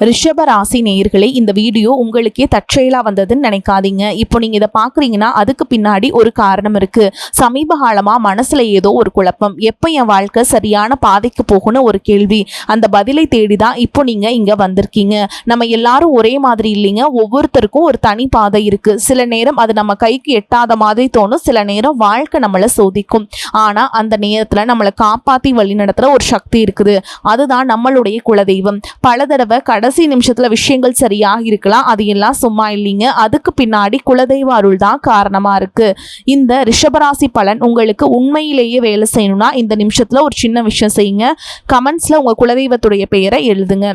ரிஷப ராசி நேயர்களே, இந்த வீடியோ உங்களுக்கே தற்செயலா வந்ததுன்னு நினைக்காதீங்க. இப்போ நீங்க இதை பாக்குறீங்கன்னா அதுக்கு பின்னாடி ஒரு காரணம் இருக்கு. சமீப காலமா மனசுல ஏதோ ஒரு குழப்பம், எப்ப என் வாழ்க்கை சரியான பாதைக்கு போகும்னு ஒரு கேள்வி. அந்த பதிலை தேடிதான் இப்போ நீங்க இங்க வந்திருக்கீங்க. நம்ம எல்லாரும் ஒரே மாதிரி இல்லைங்க. ஒவ்வொருத்தருக்கும் ஒரு தனி பாதை இருக்கு. சில நேரம் அது நம்ம கைக்கு எட்டாத மாதிரி தோணும், சில நேரம் வாழ்க்கை நம்மளை சோதிக்கும். ஆனா அந்த நேரத்துல நம்மளை காப்பாத்தி வழி நடத்துற ஒரு சக்தி இருக்குது. அதுதான் நம்மளுடைய குலதெய்வம். பல தடவை கடைசி நிமிஷத்துல விஷயங்கள் சரியாக இருக்கலாம், அது எல்லாம் சும்மா இல்லைங்க. அதுக்கு பின்னாடி குலதெய்வ அருள் தான் காரணமா இருக்கு. இந்த ரிஷபராசி பலன் உங்களுக்கு உண்மையிலேயே வேலை செய்யணும்னா இந்த நிமிஷத்துல ஒரு சின்ன விஷயம் செய்யுங்க. கமெண்ட்ஸ்ல உங்க குலதெய்வத்துடைய பெயரை எழுதுங்க.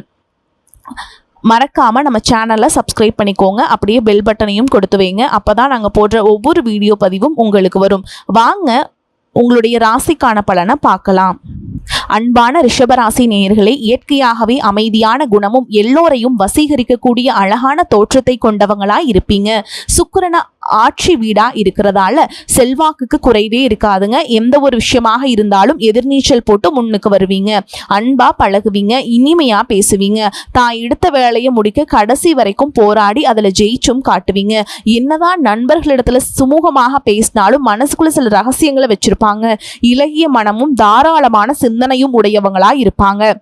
மறக்காம நம்ம சேனலை சப்ஸ்கிரைப் பண்ணிக்கோங்க. அப்படியே பெல் பட்டனையும் கொடுத்து வைங்க. அப்பதான் நாங்க போடுற ஒவ்வொரு வீடியோ பதிவும் உங்களுக்கு வரும். வாங்க உங்களுடைய ராசிக்கான பலனை பார்க்கலாம். அன்பான ரிஷபராசி நேயர்களே, இயற்கையாகவே அமைதியான குணமும் எல்லோரையும் வசீகரிக்கக்கூடிய அழகான தோற்றத்தை கொண்டவங்களா இருப்பீங்க. சுக்கிரன ஆட்சி வீடா இருக்கிறதால செல்வாக்குக்கு குறைவே இருக்காதுங்க. எந்த ஒரு விஷயமாக இருந்தாலும் எதிர்நீச்சல் போட்டு முன்னுக்கு வருவீங்க. அன்பா பழகுவீங்க, இனிமையா பேசுவீங்க. தான் எடுத்த வேலையை முடிக்க கடைசி வரைக்கும் போராடி அதுல ஜெயிச்சும் காட்டுவீங்க. என்னதான் நண்பர்களிடத்துல சுமூகமாக பேசினாலும் மனசுக்குள்ள சில ரகசியங்களை வச்சிருப்பாங்க. இலகிய மனமும் தாராளமான சிந்தனையும் உடையவங்களா இருப்பாங்க.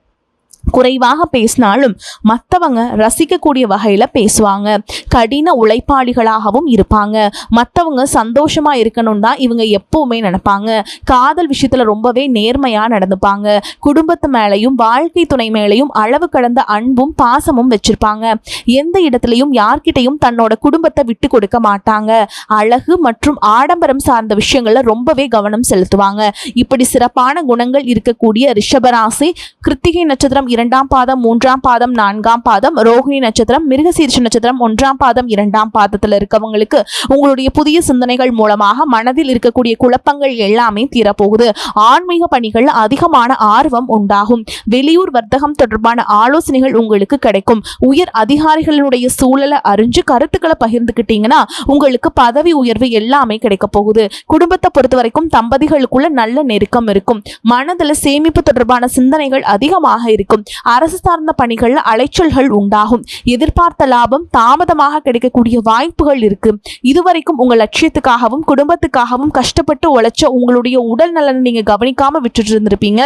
குறைவாக பேசினாலும் மற்றவங்க ரசிக்கக்கூடிய வகையில பேசுவாங்க. கடின உழைப்பாளிகளாகவும் இருப்பாங்க. மற்றவங்க சந்தோஷமா இருக்கணும் தான் இவங்க எப்பவுமே நினைப்பாங்க. காதல் விஷயத்துல ரொம்பவே நேர்மையா நடந்துப்பாங்க. குடும்பத்து மேலையும் வாழ்க்கை துணை மேலையும் அளவு கடந்த அன்பும் பாசமும் வச்சிருப்பாங்க. எந்த இடத்துலையும் யார்கிட்டையும் தன்னோட குடும்பத்தை விட்டு கொடுக்க மாட்டாங்க. அழகு மற்றும் ஆடம்பரம் சார்ந்த விஷயங்கள்ல ரொம்பவே கவனம் செலுத்துவாங்க. இப்படி சிறப்பான குணங்கள் இருக்கக்கூடிய ரிஷபராசி கிருத்திகை நட்சத்திரம் 2ஆம் பாதம் 3ஆம் பாதம் 4ஆம் பாதம், ரோகிணி நட்சத்திரம் மிருகசீரிஷ நட்சத்திரம் 1ஆம் பாதம் 2ஆம் பாதத்துல இருக்கவங்களுக்கு உங்களுடைய புதிய சிந்தனைகள் மூலமாக மனதில் இருக்கக்கூடிய குழப்பங்கள் எல்லாமே தீரப்போகுது. ஆன்மீக பணிகள் அதிகமான ஆர்வம் உண்டாகும். வெளியூர் வர்த்தகம் தொடர்பான ஆலோசனைகள் உங்களுக்கு கிடைக்கும். உயர் அதிகாரிகளுடைய சூழலை அறிஞ்சு கருத்துக்களை பகிர்ந்துக்கிட்டீங்கன்னா உங்களுக்கு பதவி உயர்வு எல்லாமே கிடைக்க போகுது. குடும்பத்தை பொறுத்த வரைக்கும் தம்பதிகளுக்குள்ள நல்ல நெருக்கம் இருக்கும். மனதில் சேமிப்பு தொடர்பான சிந்தனைகள் அதிகமாக இருக்கும். அரசு சார்ந்த பணிகள்ல அலைச்சல்கள் உண்டாகும். எதிர்பார்த்த லாபம் தாமதமாக கிடைக்கக்கூடிய வாய்ப்புகள் இருக்கு. இதுவரைக்கும் உங்க லட்சியத்துக்காகவும் குடும்பத்துக்காகவும் கஷ்டப்பட்டு உழைச்ச உங்களுடைய உடல் நலனை நீங்க கவனிக்காம விட்டுட்டு இருந்திருப்பீங்க.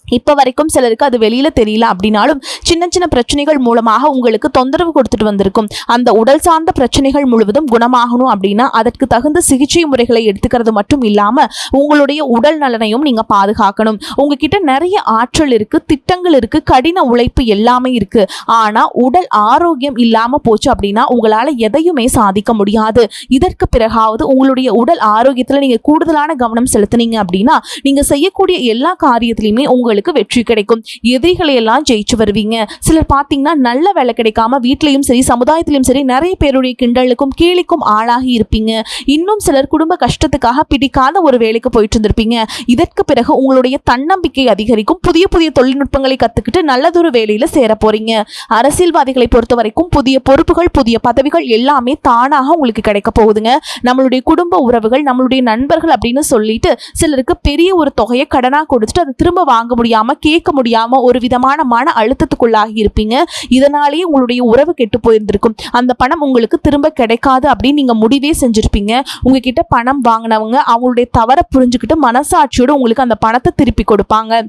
இப்போ வரைக்கும் சிலருக்கு அது வெளியில தெரியல அப்படின்னாலும் சின்ன சின்ன பிரச்சனைகள் மூலமாக உங்களுக்கு தொந்தரவு கொடுத்துட்டு வந்திருக்கும். அந்த உடல் சார்ந்த பிரச்சனைகள் முழுவதும் குணமாகணும் அப்படின்னா அதற்கு தகுந்த சிகிச்சை முறைகளை எடுத்துக்கிறது மட்டும் இல்லாம உங்களுடைய உடல் நலனையும் நீங்க பாதுகாக்கணும். உங்ககிட்ட நிறைய ஆற்றல் இருக்கு, திட்டங்கள் இருக்கு, கடின உழைப்பு எல்லாமே இருக்கு. ஆனா உடல் ஆரோக்கியம் இல்லாம போச்சு அப்படின்னா உங்களால எதையுமே சாதிக்க முடியாது. இதற்கு பிறகாவது உங்களுடைய உடல் ஆரோக்கியத்துல நீங்க கூடுதலான கவனம் செலுத்தினீங்க அப்படின்னா நீங்க செய்யக்கூடிய எல்லா காரியத்திலையுமே உங்களுக்கு வெற்றி கிடைக்கும். எதிரிகளை எல்லாம் ஜெயிச்சு வருவீங்க. சிலர் பாத்தீங்கன்னா நல்ல வேலை கிடைக்காம வீட்லயும் சரி சமுதாயத்திலும் சரி நிறைய பேருடைய கிண்டலுக்கும் கேலிக்கும் ஆளாகி இருப்பீங்க. இன்னும் சிலர் குடும்ப கஷ்டத்துக்காக பிடிக்காத ஒரு வேலைக்கு போயிட்டு இருந்திருப்பீங்க. இதற்கு பிறகு உங்களுடைய தன்னம்பிக்கை அதிகரிக்கும். புதிய புதிய தொழில்நுட்பங்களை கத்துக்கிட்டு நல்லதொரு வேலையில சேர போறீங்க. அரசியல்வாதிகளை பொறுத்த வரைக்கும் புதிய பொறுப்புகள் புதிய பதவிகள் எல்லாமே தானாக உங்களுக்கு கிடைக்க போகுதுங்க. நம்மளுடைய குடும்ப உறவுகள் நம்மளுடைய நண்பர்கள் அப்படின்னு சொல்லிட்டு சிலருக்கு பெரிய ஒரு தொகையை கடனா கொடுத்துட்டு அதை திரும்ப வாங்க முடியாம கேட்க முடியாம ஒரு விதமான மன அழுத்தத்துக்குள்ளாகி இருப்பீங்க. இதனாலேயே உங்களுடைய உறவு கெட்டு போயிருந்திருக்கும். அந்த பணம் உங்களுக்கு திரும்ப கிடைக்காது அப்படின்னு நீங்க முடிவே செஞ்சிருப்பீங்க. உங்ககிட்ட பணம் வாங்கினவங்க அவங்களுடைய தவறை புரிஞ்சுக்கிட்டு மனசாட்சியோடு உங்களுக்கு அந்த பணத்தை திருப்பி கொடுப்பாங்க.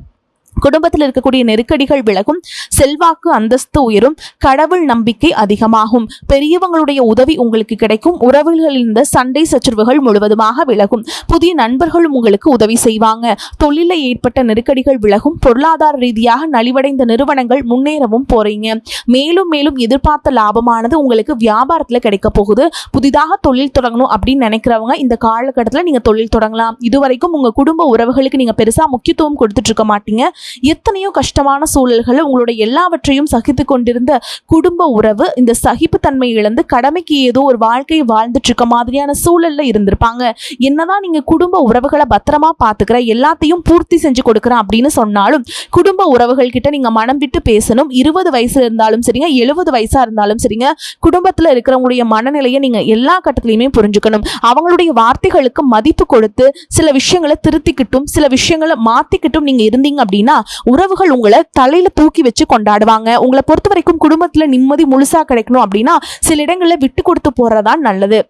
குடும்பத்தில் இருக்கக்கூடிய நெருக்கடிகள் விலகும். செல்வாக்கு அந்தஸ்து உயரும். கடவுள் நம்பிக்கை அதிகமாகும். பெரியவங்களுடைய உதவி உங்களுக்கு கிடைக்கும். உறவுகளில் இருந்த சண்டை சச்சரவுகள் முழுவதுமாக விலகும். புதிய நண்பர்களும் உங்களுக்கு உதவி செய்வாங்க. தொழிலில் ஏற்பட்ட நெருக்கடிகள் விலகும். பொருளாதார ரீதியாக நலிவடைந்த நிறுவனங்கள் முன்னேறவும் போறீங்க. மேலும் மேலும் எதிர்பார்த்த லாபமானது உங்களுக்கு வியாபாரத்தில் கிடைக்க போகுது. புதிதாக தொழில் தொடங்கணும் அப்படின்னு நினைக்கிறவங்க இந்த காலகட்டத்தில் நீங்க தொழில் தொடங்கலாம். இதுவரைக்கும் உங்க குடும்ப உறவுகளுக்கு நீங்க பெருசா முக்கியத்துவம் கொடுத்துட்டு இருக்க மாட்டீங்க. எத்தனையோ கஷ்டமான சூழல்களை உங்களுடைய எல்லாவற்றையும் சகித்து கொண்டிருந்த குடும்ப உறவு இந்த சகிப்புத்தன்மை இழந்து கடமைக்கு ஏதோ ஒரு வாழ்க்கையை வாழ்ந்துட்டு இருக்க மாதிரியான சூழல்ல இருந்திருப்பாங்க. என்னதான் நீங்க குடும்ப உறவுகளை பத்திரமா பாத்துக்கிற எல்லாத்தையும் பூர்த்தி செஞ்சு கொடுக்குறேன் அப்படின்னு சொன்னாலும் குடும்ப உறவுகள் கிட்ட நீங்க மனம் விட்டு பேசணும். 20 வயசுல இருந்தாலும் சரிங்க 70 வயசா இருந்தாலும் சரிங்க குடும்பத்துல இருக்கிறவங்களுடைய மனநிலையை நீங்க எல்லா கட்டத்திலையுமே புரிஞ்சுக்கணும். அவங்களுடைய வார்த்தைகளுக்கு மதிப்பு கொடுத்து சில விஷயங்களை திருத்திக்கிட்டும் சில விஷயங்களை மாத்திக்கிட்டும் நீங்க இருந்தீங்க அப்படின்னா உறவுகள் உங்களை தலையில தூக்கி வச்சு கொண்டாடுவாங்க. உங்களை பொறுத்த வரைக்கும் குடும்பத்துல நிம்மதி முழுசா கிடைக்கணும் அப்படின்னா சில இடங்கள்ல விட்டு கொடுத்து போறதான் நல்லது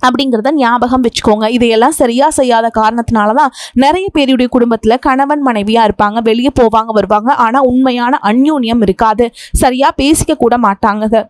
அப்படிங்கிறத ஞாபகம் வச்சுக்கோங்க. இதையெல்லாம் சரியா செய்யாத காரணத்தினாலதான் நிறைய பேருடைய குடும்பத்துல கணவன் மனைவியா இருப்பாங்க, வெளியே போவாங்க வருவாங்க, ஆனா உண்மையான அந்யோன்யம் இருக்காது, சரியா பேசிக்க கூட மாட்டாங்க,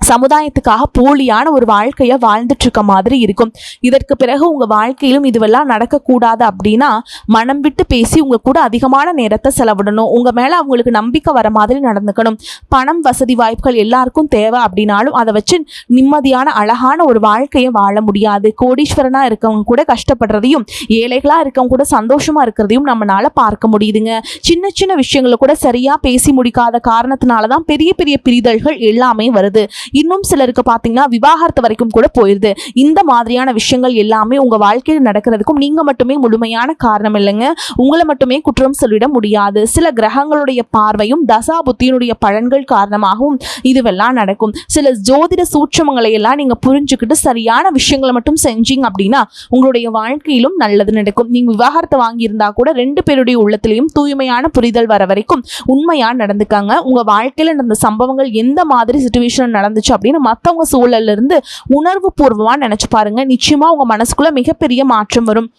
சமுதாயத்துக்காக போலியான ஒரு வாழ்க்கைய வாழ்ந்துட்டு இருக்க மாதிரி இருக்கும். இதற்கு பிறகு உங்க வாழ்க்கையிலும் இதுவெல்லாம் நடக்கக்கூடாது அப்படின்னா மனம் விட்டு பேசி உங்க கூட அதிகமான நேரத்தை செலவிடணும். உங்க மேல அவங்களுக்கு நம்பிக்கை வர மாதிரி நடந்துக்கணும். பணம் வசதி வாய்ப்புகள் எல்லாருக்கும் தேவை அப்படின்னாலும் அதை வச்சு நிம்மதியான அழகான ஒரு வாழ்க்கையை வாழ முடியாது. கோடீஸ்வரனா இருக்கவங்க கூட கஷ்டப்படுறதையும் ஏழைகளா இருக்கவங்க கூட சந்தோஷமா இருக்கிறதையும் நம்மளால பார்க்க முடியுதுங்க. சின்ன சின்ன விஷயங்களை கூட சரியா பேசி முடிக்காத காரணத்தினாலதான் பெரிய பெரிய பிரிதல்கள் எல்லாமே வருது. இன்னும் சிலருக்கு பார்த்தீங்கன்னா விவாகரத்து வரைக்கும் கூட போயிருது. இந்த மாதிரியான விஷயங்கள் எல்லாமே உங்க வாழ்க்கையில் நடக்கிறதுக்கும் நீங்க மட்டுமே முழுமையான காரணம் இல்லைங்க. உங்களை மட்டுமே குற்றம் சொல்லிட முடியாது. சில கிரகங்களுடைய பார்வையும் தசா புத்தியினுடைய பலன்கள் காரணமாகவும் இதுவெல்லாம் நடக்கும். சில ஜோதிட சூட்சமங்களை எல்லாம் நீங்க புரிஞ்சுக்கிட்டு சரியான விஷயங்களை மட்டும் செஞ்சீங்க அப்படின்னா உங்களுடைய வாழ்க்கையிலும் நல்லது நடக்கும். நீங்க விவாகரத்தை வாங்கியிருந்தா கூட 2 பேருடைய உள்ளத்திலையும் தூய்மையான புரிதல் வர வரைக்கும் உண்மையா நடந்துக்காங்க. உங்க வாழ்க்கையில நடந்த சம்பவங்கள் எந்த மாதிரி சிச்சுவேஷன் நடந்துச்சு அப்படின்னு மத்தவங்க சூழல்ல இருந்து உணர்வு பூர்வமா நினைச்சு பாருங்க. நிச்சயமா உங்க மனசுக்குள்ள மிகப்பெரிய மாற்றம் வரும்.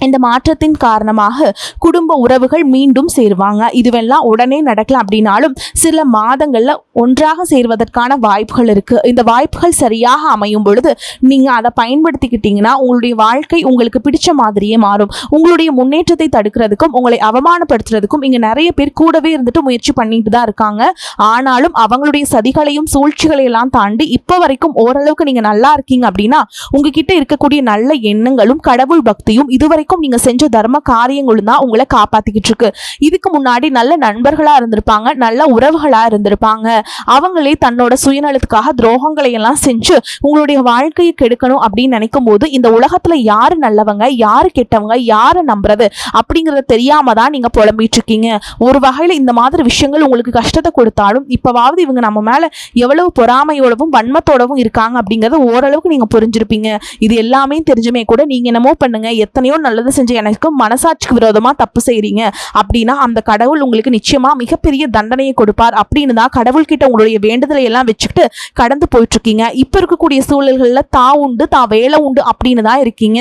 இந்த மாற்றத்தின் காரணமாக குடும்ப உறவுகள் மீண்டும் சேருவாங்க. இதுவெல்லாம் உடனே நடக்கல அப்படின்னாலும் சில மாதங்கள்ல ஒன்றாக சேர்வதற்கான வாய்ப்புகள் இருக்கு. இந்த வாய்ப்புகள் சரியாக அமையும் பொழுது நீங்க அதை பயன்படுத்திக்கிட்டீங்கன்னா உங்களுடைய வாழ்க்கை உங்களுக்கு பிடிச்ச மாதிரியே மாறும். உங்களுடைய முன்னேற்றத்தை தடுக்கிறதுக்கும் உங்களை அவமானப்படுத்துறதுக்கும் இங்க நிறைய பேர் கூடவே இருந்துட்டு முயற்சி பண்ணிட்டு தான் இருக்காங்க. ஆனாலும் அவங்களுடைய சதிகளையும் சூழ்ச்சிகளையெல்லாம் தாண்டி இப்போ வரைக்கும் ஓரளவுக்கு நீங்க நல்லா இருக்கீங்க அப்படின்னா உங்ககிட்ட இருக்கக்கூடிய நல்ல எண்ணங்களும் கடவுள் பக்தியும் இதுவரை நீங்க செஞ்ச தர்ம காரியங்களும் தான் உங்களை காப்பாத்திக்கிட்டு இருக்கு. இதுக்கு முன்னாடி நல்ல நண்பர்களா இருந்திருப்பாங்க, நல்ல உறவுகளா இருந்திருப்பாங்க. அவங்களே தன்னோட சுயநலத்துக்காக துரோகங்களை எல்லாம் செஞ்சு உங்களுடைய வாழ்க்கையை கெடுக்கணும் அப்படின்னு நினைக்கும் போது இந்த உலகத்துல யாரு நல்லவங்க யாரு கெட்டவங்க யாரை நம்புறது அப்படிங்கறத தெரியாம தான் நீங்க புலம்பிட்டு இருக்கீங்க. ஒரு வகையில இந்த மாதிரி விஷயங்கள் உங்களுக்கு கஷ்டத்தை கொடுத்தாலும் இப்பவாவது இவங்க நம்ம மேல எவ்வளவு பொறாமையோடவும் வன்மத்தோடவும் இருக்காங்க அப்படிங்கறத ஓரளவுக்கு நீங்க புரிஞ்சிருப்பீங்க. இது எல்லாமே தெரிஞ்சுமே கூட நீங்க என்னமோ பண்ணுங்க, எத்தனையோ நல்லது செஞ்சு எனக்கு மனசாட்சிக்கு விரோதமா தப்பு செய்றீங்க அப்படின்னா அந்த கடவுள் உங்களுக்கு நிச்சயமா மிகப்பெரிய தண்டனையை கொடுப்பார் அப்படின்னு தான் கடவுள் கிட்ட உங்களுடைய வேண்டுதலை எல்லாம் வச்சுக்கிட்டு கடந்து போயிட்டு இருக்கீங்க. இப்ப இருக்கக்கூடிய சூழல்கள்ல தான் உண்டு தான் வேலை உண்டு அப்படின்னு தான் இருக்கீங்க.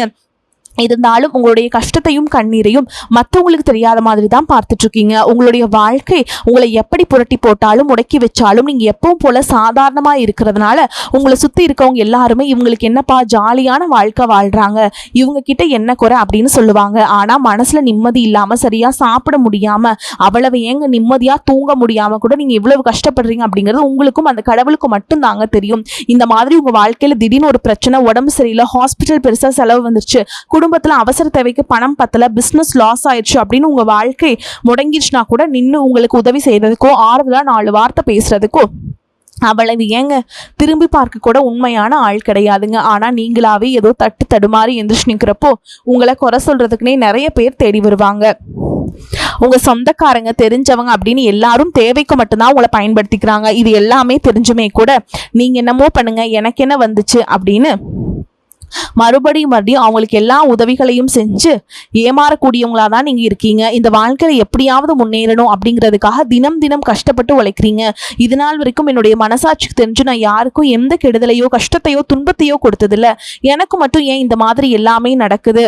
இருந்தாலும் உங்களுடைய கஷ்டத்தையும் கண்ணீரையும் மற்றவங்களுக்கு தெரியாத மாதிரி தான் பார்த்துட்டு இருக்கீங்க. உங்களுடைய வாழ்க்கை உங்களை எப்படி புரட்டி போட்டாலும் முடக்கி வச்சாலும் நீங்க எப்பவும் போல சாதாரணமா இருக்கிறதுனால உங்களை சுத்தி இருக்கவங்க எல்லாருமே இவங்களுக்கு என்னப்பா ஜாலியான வாழ்க்கை வாழ்றாங்க, இவங்க கிட்ட என்ன குறை அப்படின்னு சொல்லுவாங்க. ஆனா மனசுல நிம்மதி இல்லாம சரியா சாப்பிட முடியாம அவ்வளவு ஏங்க நிம்மதியா தூங்க முடியாம கூட நீங்க இவ்வளவு கஷ்டப்படுறீங்க அப்படிங்கிறது உங்களுக்கும் அந்த கடவுளுக்கு மட்டும் தாங்க தெரியும். இந்த மாதிரி உங்க வாழ்க்கையில திடீர்னு ஒரு பிரச்சனை, உடம்பு சரியில்லை, ஹாஸ்பிட்டல் பெருசா செலவு வந்துருச்சு, குடும்பத்துல அவசர தேவைக்கு பணம் பத்தல, பிசினஸ் லாஸ் ஆயிடுச்சு அப்படின்னு உங்க வாழ்க்கை முடங்கிடுச்சுனா கூட நின்று உங்களுக்கு உதவி செய்யறதுக்கோ ஆறுதலா 4 வார்த்தை பேசுறதுக்கோ அவ்வளவு ஏங்க திரும்பி பார்க்க கூட உண்மையான ஆள் கிடையாதுங்க. ஆனா நீங்களாவே ஏதோ தட்டு தடுமாறி எந்திரிச்சு நிற்கிறப்போ உங்களை குறை சொல்றதுக்குன்னே நிறைய பேர் தேடி வருவாங்க. உங்க சொந்தக்காரங்க தெரிஞ்சவங்க அப்படின்னு எல்லாரும் தேவைக்கு மட்டும்தான் உங்களை பயன்படுத்திக்கிறாங்க. இது எல்லாமே தெரிஞ்சுமே கூட நீங்க என்னமோ பண்ணுங்க எனக்கு என்ன வந்துச்சு அப்படின்னு மறுபடியும் அவங்களுக்கு எல்லா உதவிகளையும் செஞ்சு ஏமாறக்கூடியவங்களா தான் நீங்க இருக்கீங்க. இந்த வாழ்க்கையில எப்படியாவது முன்னேறணும் அப்படிங்கிறதுக்காக தினம் தினம் கஷ்டப்பட்டு உழைக்கிறீங்க. இது நாள் வரைக்கும் என்னுடைய மனசாட்சிக்கு தெரிஞ்சு நான் யாருக்கும் எந்த கெடுதலையோ கஷ்டத்தையோ துன்பத்தையோ கொடுத்ததில்ல, எனக்கு மட்டும் ஏன் இந்த மாதிரி எல்லாமே நடக்குது,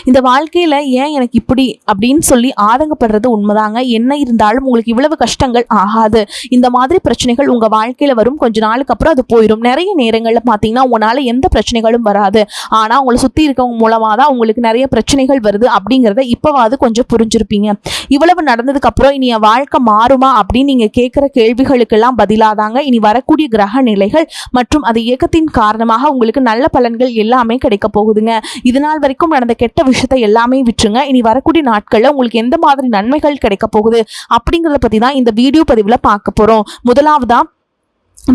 இந்த வாழ்க்கையில ஏன் எனக்கு இப்படி அப்படின்னு சொல்லி ஆதங்கப்படுறது உண்மைதாங்க. என்ன இருந்தாலும் உங்களுக்கு இவ்வளவு கஷ்டங்கள் ஆகாது. இந்த மாதிரி பிரச்சனைகள் உங்க வாழ்க்கையில வரும், கொஞ்ச நாளுக்கு அப்புறம் அது போயிடும். நிறைய நேரங்கள்ல பாத்தீங்கன்னா உங்களால எந்த பிரச்சனைகளும் வராது, ஆனா உங்களை சுத்தி இருக்கவங்க மூலமா தான் உங்களுக்கு நிறைய பிரச்சனைகள் வருது அப்படிங்கறத இப்பவாது கொஞ்சம் புரிஞ்சிருப்பீங்க. இவ்வளவு நடந்ததுக்கு அப்புறம் இனி என் வாழ்க்கை மாறுமா அப்படின்னு நீங்க கேட்கிற கேள்விகளுக்கெல்லாம் பதிலாதாங்க இனி வரக்கூடிய கிரக நிலைகள் மற்றும் அது இயக்கத்தின் காரணமாக உங்களுக்கு நல்ல பலன்கள் எல்லாமே கிடைக்க போகுதுங்க. இதனால் வரைக்கும் நடந்த கெட்ட விஷயத்தை எல்லாமே விட்டுருங்க. இனி வரக்கூடிய நாட்கள்ல உங்களுக்கு எந்த மாதிரி நன்மைகள் கிடைக்க போகுது அப்படிங்கறத பத்தி தான் இந்த வீடியோ பதிவுல பார்க்க போறோம். முதலாவதா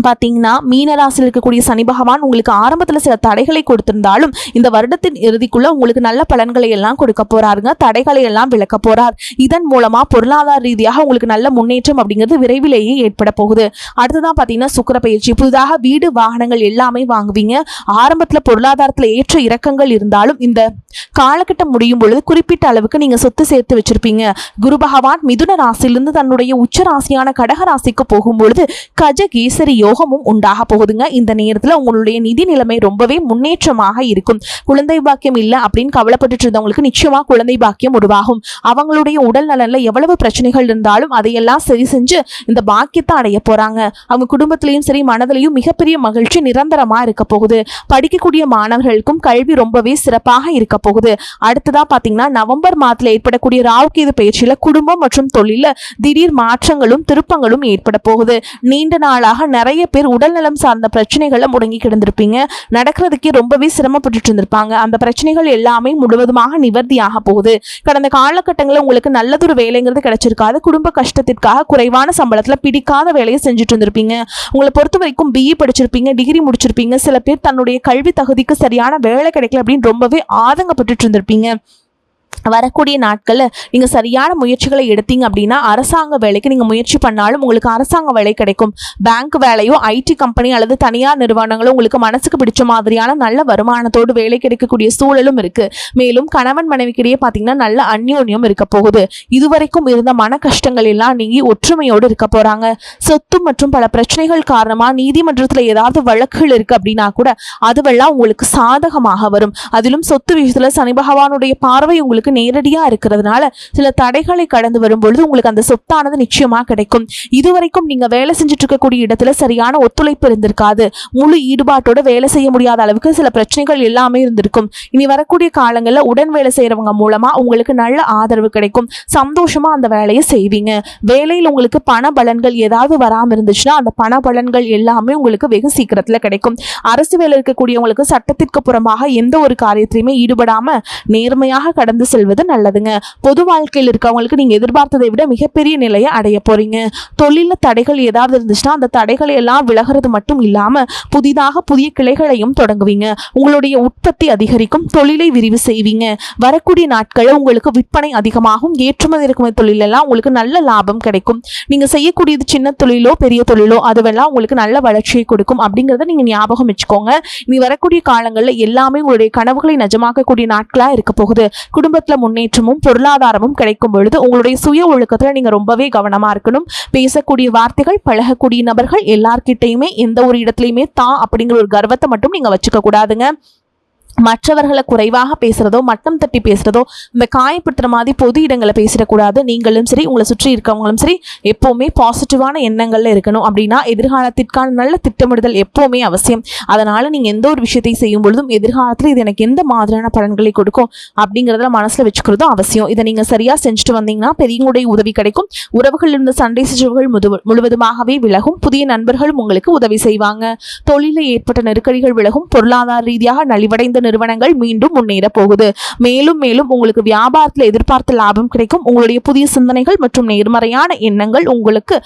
பார்த்தீங்கன்னா மீனராசியில் இருக்கக்கூடிய சனி பகவான் உங்களுக்கு ஆரம்பத்தில் சில தடைகளை கொடுத்திருந்தாலும் இந்த வருடத்தின் இறுதிக்குள்ள உங்களுக்கு நல்ல பலன்களை எல்லாம் கொடுக்க போறாருங்க. தடைகளை எல்லாம் விளக்க போறார். இதன் மூலமா பொருளாதார ரீதியாக உங்களுக்கு நல்ல முன்னேற்றம் அப்படிங்கிறது விரைவிலேயே ஏற்பட போகுது. அடுத்ததான் பார்த்தீங்கன்னா சுக்கிர பயிற்சி. புதிதாக வீடு வாகனங்கள் எல்லாமே வாங்குவீங்க. ஆரம்பத்தில் பொருளாதாரத்தில் ஏற்ற இறக்கங்கள் இருந்தாலும் இந்த காலகட்டம் முடியும் பொழுது குறிப்பிட்ட அளவுக்கு நீங்க சொத்து சேர்த்து வச்சிருப்பீங்க. குரு பகவான் மிதுன ராசியிலிருந்து தன்னுடைய உச்ச ராசியான கடக ராசிக்கு போகும் பொழுது கஜகேசரி யோகமும் உண்டாக போகுதுங்க. இந்த நேரத்தில் உங்களுடைய நிதி நிலைமை ரொம்பவே முன்னேற்றமாக இருக்கும். குழந்தை பாக்கியம் இல்லை அப்படின்னு கவலைப்பட்டு இருந்தவங்களுக்கு நிச்சயமா குழந்தை பாக்கியம் உருவாகும். அவங்களுடைய உடல் நலன்ல எவ்வளவு பிரச்சனைகள் இருந்தாலும் அதையெல்லாம் சரி செஞ்சு இந்த பாக்கியத்தை அடைய போறாங்க. அவங்க குடும்பத்திலையும் சரி மனதிலையும் மிகப்பெரிய மகிழ்ச்சி நிரந்தரமா இருக்க போகுது. படிக்கக்கூடிய மாணவர்களுக்கும் கல்வி ரொம்பவே சிறப்பாக இருக்க போகுது. அடுத்ததா பாத்தீங்கன்னா நவம்பர் மாதத்துல ஏற்படக்கூடிய ராகுகேது பயிற்சியில குடும்பம் மற்றும் தொழில திடீர் மாற்றங்களும் திருப்பங்களும் ஏற்பட போகுது. நீண்ட நாளாக நிறைய பேர் உடல்நலம் சார்ந்த பிரச்சனைகளை முடங்கி கிடந்திருப்பீங்க. நடக்கிறதுக்கே ரொம்பவே சிரமப்பட்டு இருந்திருப்பாங்க. அந்த பிரச்சனைகள் எல்லாமே முழுவதுமாக நிவர்த்தியாக போகுது. கடந்த காலகட்டங்களில் உங்களுக்கு நல்லதொரு வேலைங்கிறது கிடைச்சிருக்காது. குடும்ப கஷ்டத்திற்காக குறைவான சம்பளத்துல பிடிக்காத வேலையை செஞ்சுட்டு இருந்திருப்பீங்க. உங்களை பொறுத்த வரைக்கும் பிஇ படிச்சிருப்பீங்க, டிகிரி முடிச்சிருப்பீங்க. சில பேர் தன்னுடைய கல்வி தகுதிக்கு சரியான வேலை கிடைக்கல அப்படின்னு ரொம்பவே ஆதங்கப்பட்டு இருந்திருப்பீங்க. வரக்கூடிய நாட்களில் நீங்கள் சரியான முயற்சிகளை எடுத்தீங்க அப்படின்னா அரசாங்க வேலைக்கு நீங்கள் முயற்சி பண்ணாலும் உங்களுக்கு அரசாங்க வேலை கிடைக்கும். பேங்க் வேலையோ ஐடி கம்பெனி அல்லது தனியார் நிறுவனங்களோ உங்களுக்கு மனசுக்கு பிடிச்ச மாதிரியான நல்ல வருமானத்தோடு வேலை கிடைக்கக்கூடிய சூழலும் இருக்கு. மேலும் கணவன் மனைவிக்கிடையே பார்த்தீங்கன்னா நல்ல அந்யோன்யம் இருக்க போகுது. இதுவரைக்கும் இருந்த மன கஷ்டங்கள் எல்லாம் நீங்கி ஒற்றுமையோடு இருக்க போறாங்க. சொத்து மற்றும் பல பிரச்சனைகள் காரணமா நீதிமன்றத்தில் ஏதாவது வழக்குகள் இருக்கு அப்படின்னா கூட அதுவெல்லாம் உங்களுக்கு சாதகமாக வரும். அதிலும் சொத்து விஷயத்துல சனி பகவானுடைய பார்வை உங்களுக்கு நேரடியா இருக்கிறதுனால சில தடைகளை கடந்து வரும்பொழுது உங்களுக்கு அந்த சொத்தானது நிச்சயமா கிடைக்கும். இதுவரைக்கும் நீங்க வேலை செஞ்சுட்டு இருக்கக்கூடிய இடத்துல சரியான ஒத்துழைப்பு இருந்திருக்காது. முழு ஈடுபாட்டோட வேலை செய்ய முடியாத அளவுக்கு சில பிரச்சனைகள் எல்லாமே இருந்திருக்கும். இனி வரக்கூடிய காலங்களில் உடன் வேலை செய்யறவங்க மூலமா உங்களுக்கு நல்ல ஆதரவு கிடைக்கும். சந்தோஷமா அந்த வேலையை செய்வீங்க. வேலையில் உங்களுக்கு பண பலன்கள் ஏதாவது வராம இருந்துச்சுன்னா அந்த பண பலன்கள் எல்லாமே உங்களுக்கு வெகு சீக்கிரத்துல கிடைக்கும். அரசு வேலை இருக்கக்கூடியவங்களுக்கு சட்டத்திற்கு புறமாக எந்த ஒரு காரியத்திலையுமே ஈடுபடாம நேர்மையாக கடந்து செல்வது நல்லதுங்க. பொது வாழ்க்கையில் இருக்கவங்களுக்கு நீங்க எதிர்பார்த்ததை விட மிகப்பெரிய நிலையை அடைய போறீங்க. தொழில தடைகள் ஏதாவது இருந்துச்சுன்னா அந்த தடைகளை எல்லாம் விலகிறது மட்டும் இல்லாம புதிதாக புதிய கிளைகளையும் தொடங்குவீங்க. உங்களுடைய உற்பத்தி அதிகரிக்கும். தொழிலை விரிவு செய்வீங்க. வரக்கூடிய நாட்களில் உங்களுக்கு விற்பனை அதிகமாகும். ஏற்றுமதி இறக்குமதி தொழிலெல்லாம் உங்களுக்கு நல்ல லாபம் கிடைக்கும். நீங்க செய்யக்கூடியது சின்ன தொழிலோ பெரிய தொழிலோ அதுவெல்லாம் உங்களுக்கு நல்ல வளர்ச்சியை கொடுக்கும் அப்படிங்கிறத நீங்க ஞாபகம் வச்சுக்கோங்க. இனி வரக்கூடிய காலங்களில் எல்லாமே உங்களுடைய கனவுகளை நிஜமாக்கக்கூடிய நாட்களா இருக்க போகுது. குடும்பத்துல முன்னேற்றமும் பொருளாதாரமும் கிடைக்கும் பொழுது உங்களுடைய சுய ஒழுக்கத்துல நீங்க ரொம்பவே கவனமா இருக்கணும். பேசக்கூடிய வார்த்தைகள், பழகக்கூடிய நபர்கள் எல்லார்கிட்டையுமே எந்த ஒரு இடத்துலையுமே தான் அப்படிங்கிற ஒரு கர்வத்தை மட்டும் நீங்க வச்சுக்க கூடாதுங்க. மற்றவர்களை குறைவாக பேசுறதோ மட்டம் தட்டி பேசுறதோ இந்த காயப்படுத்துற மாதிரி பொது இடங்களை பேசிடக்கூடாது. நீங்களும் சரி உங்களை சுற்றி இருக்கவங்களும் சரி எப்பவுமே பாசிட்டிவான எண்ணங்கள்ல இருக்கணும். அப்படின்னா எதிர்காலத்திற்கான நல்ல திட்டமிடுதல் எப்பவுமே அவசியம். அதனால நீங்க எந்த ஒரு விஷயத்தை செய்யும் பொழுதும் எதிர்காலத்தில் இது எனக்கு எந்த மாதிரியான பலன்களை கொடுக்கும் அப்படிங்கிறத மனசுல வச்சுக்கிறதும் அவசியம். இதை நீங்க சரியா செஞ்சுட்டு வந்தீங்கன்னா பெரியவங்களுடைய உதவி கிடைக்கும். உறவுகள் இருந்த சண்டை சிச்சுகள் முழுவதுமாகவே விலகும். புதிய நண்பர்களும் உங்களுக்கு உதவி செய்வாங்க. தொழிலில் ஏற்பட்ட நெருக்கடிகள் விலகும். பொருளாதார ரீதியாக நலிவடைந்த நிறுவனங்கள் மீண்டும் முன்னேற போகுது. மேலும் மேலும் உங்களுக்கு வியாபாரத்தில் எதிர்பார்த்த லாபம் கிடைக்கும். உங்களுடைய புதிய சிந்தனைகள் மற்றும் நேர்மறையான எண்ணங்கள் உங்களுக்கு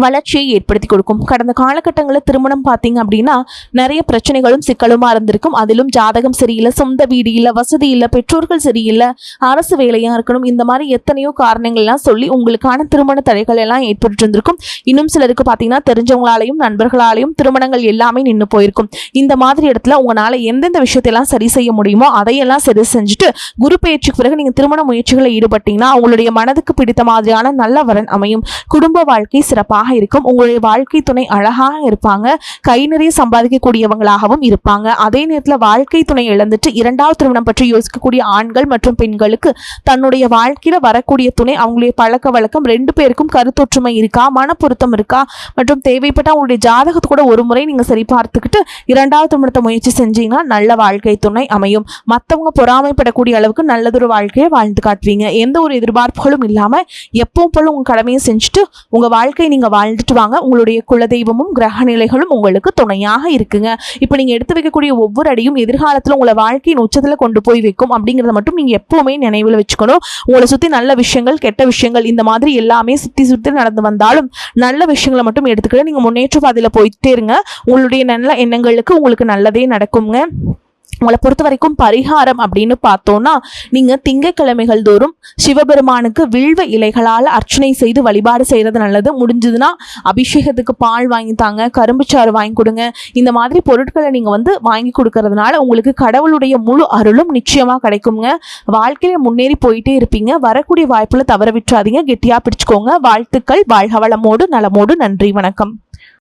வளர்ச்சியை ஏற்படுத்தி கொடுக்கும். கடந்த காலகட்டங்களில் திருமணம் பார்த்தீங்க அப்படின்னா நிறைய பிரச்சனைகளும் சிக்கலுமா இருந்திருக்கும். அதிலும் ஜாதகம் சரியில்லை, சொந்த வீடு இல்லை, வசதி இல்லை, பெற்றோர்கள் சரியில்லை, அரசு வேலையா இருக்கணும், இந்த மாதிரி எத்தனையோ காரணங்கள்லாம் சொல்லி உங்களுக்கான திருமண தடைகள் எல்லாம் ஏற்பட்டு இருந்திருக்கும். இன்னும் சிலருக்கு பார்த்தீங்கன்னா தெரிஞ்சவங்களாலையும் நண்பர்களாலையும் திருமணங்கள் எல்லாமே நின்று போயிருக்கும். இந்த மாதிரி இடத்துல உங்களால் எந்தெந்த விஷயத்தையெல்லாம் சரி செய்ய முடியுமோ அதையெல்லாம் சரி செஞ்சுட்டு குரு பயிற்சிக்கு பிறகு நீங்கள் திருமண முயற்சிகளை ஈடுபட்டீங்கன்னா உங்களுடைய மனதுக்கு பிடித்த மாதிரியான நல்ல வரன் அமையும். குடும்ப வாழ்க்கை சிறப்பாக இருக்கும். உங்களுடைய வாழ்க்கை துணை அழகாக இருப்பாங்க. கை நிறைய சம்பாதிக்கக்கூடியவங்களாகவும் இருப்பாங்க. அதே நேரத்தில் வாழ்க்கை துணை இழந்துட்டு இரண்டாவது திருமணம் பற்றி யோசிக்கக்கூடிய ஆண்கள் மற்றும் பெண்களுக்கு தன்னுடைய வாழ்க்கையில வரக்கூடிய துணை அவங்களுடைய பழக்க வழக்கம் ரெண்டு பேருக்கும் கருத்தொற்றுமை இருக்கா, மன பொருத்தம் இருக்கா மற்றும் தேவைப்பட்ட அவங்களுடைய ஜாதகத்தை கூட ஒரு முறை நீங்க சரி பார்த்துக்கிட்டு இரண்டாவது திருமணத்தை முயற்சி செஞ்சீங்கன்னா நல்ல வாழ்க்கை துணை அமையும். மற்றவங்க பொறாமைப்படக்கூடிய அளவுக்கு நல்லதொரு வாழ்க்கையை வாழ்ந்து காட்டுவீங்க. எந்த ஒரு எதிர்பார்ப்புகளும் இல்லாம எப்பவும் போல உங்க கடமையை செஞ்சுட்டு உங்க வாழ்க்கையை நீங்க வாழ்ந்துட்டு வாங்க. உங்களுடைய குலதெய்வமும் கிரக நிலைகளும் உங்களுக்கு துணையாக இருக்குங்க. இப்போ நீங்கள் எடுத்து வைக்கக்கூடிய ஒவ்வொரு அடியும் எதிர்காலத்தில் உங்களை வாழ்க்கையின் உச்சத்தில் கொண்டு போய் வைக்கும் அப்படிங்கிறத மட்டும் நீங்கள் எப்பவுமே நினைவில் வச்சுக்கணும். உங்களை சுற்றி நல்ல விஷயங்கள் கெட்ட விஷயங்கள் இந்த மாதிரி எல்லாமே சுற்றி சுற்றி நடந்து வந்தாலும் நல்ல விஷயங்களை மட்டும் எடுத்துக்கிட்டு நீங்கள் முன்னேற்ற பாதையில் போயிட்டே இருங்க. உங்களுடைய நல்ல எண்ணங்களுக்கு உங்களுக்கு நல்லதே நடக்குங்க. உங்களை பொறுத்த வரைக்கும் பரிகாரம் அப்படின்னு பார்த்தோன்னா, நீங்கள் திங்கட்கிழமைகள் தோறும் சிவபெருமானுக்கு வில்வ இலைகளால் அர்ச்சனை செய்து வழிபாடு செய்கிறது நல்லது. முடிஞ்சதுன்னா அபிஷேகத்துக்கு பால் வாங்கி தாங்க, கரும்புச்சாறு வாங்கி கொடுங்க. இந்த மாதிரி பொருட்களை நீங்கள் வாங்கி கொடுக்கறதுனால உங்களுக்கு கடவுளுடைய முழு அருளும் நிச்சயமாக கிடைக்குங்க. வாழ்க்கையில் முன்னேறி போயிட்டே இருப்பீங்க. வரக்கூடிய வாய்ப்புல தவற விட்டுறாதீங்க. கெட்டியாக பிடிச்சுக்கோங்க. வாழ்த்துக்கள். வாழ்க வளமோடு நலமோடு. நன்றி. வணக்கம்.